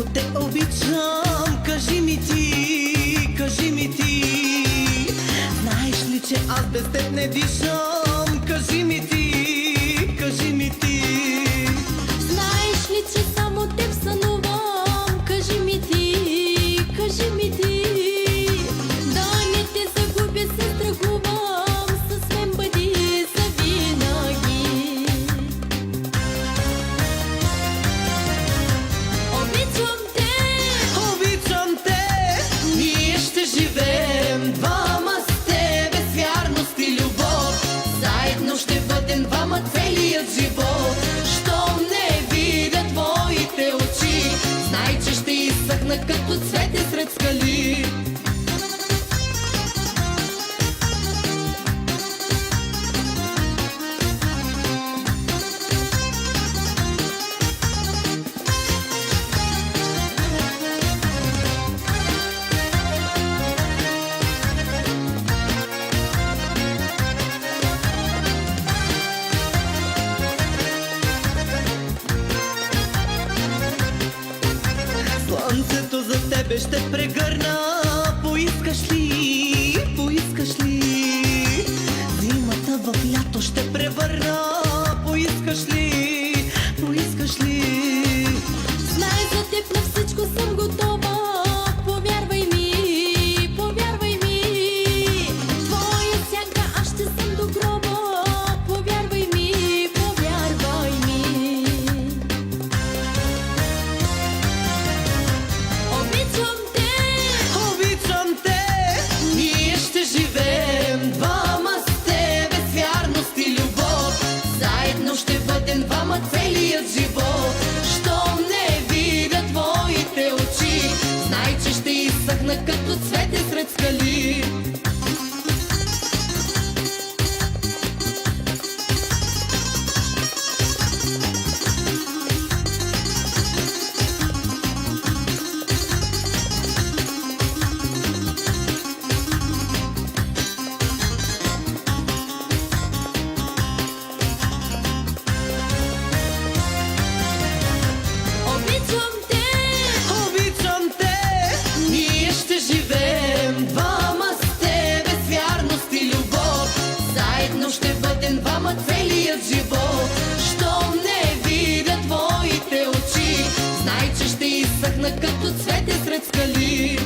много те обичам. Кажи ми ти, кажи ми ти, знаеш ли, че аз без теб не дишам? Кажи ми ти, кажи ми ти, знаеш ли, че само теб сънувам? Кажи ми ти, кажи ми ти, да не те загубя се страхувам, с мен бъди завинаги. Обичам те, обичам те, ние ще живеем двама с тебе с вярност и любов. Заедно ще бъдем двама целият живот. Щом не видя твоите очи, знай, че ще изсъхна като цвете сред скали. Слънцето за тебе ще прегърна. Поискаш ли, поискаш ли, зимата в лято ще превърна. Поискаш ли, поискаш ли, знай, за теб на всичко съм готова. Повярвай ми, повярвай ми, твоя сянка аз ще съм до гроба. Повярвай ми, повярвай ми. Обичам те, обичам те, ние ще живеем двама с тебе с вярност и любов. Заедно ще бъдем двама целият живот. Щом не видя твоите очи, знай, че ще изсъхна като цвете сред скали. обичам те, Обичам те, ние ще живеем двама с тебе с вярност и любов. Заедно ще бъдем двама целият живот. Щом не видя твоите очи, знай, че ще изсъхна като цвете сред скали.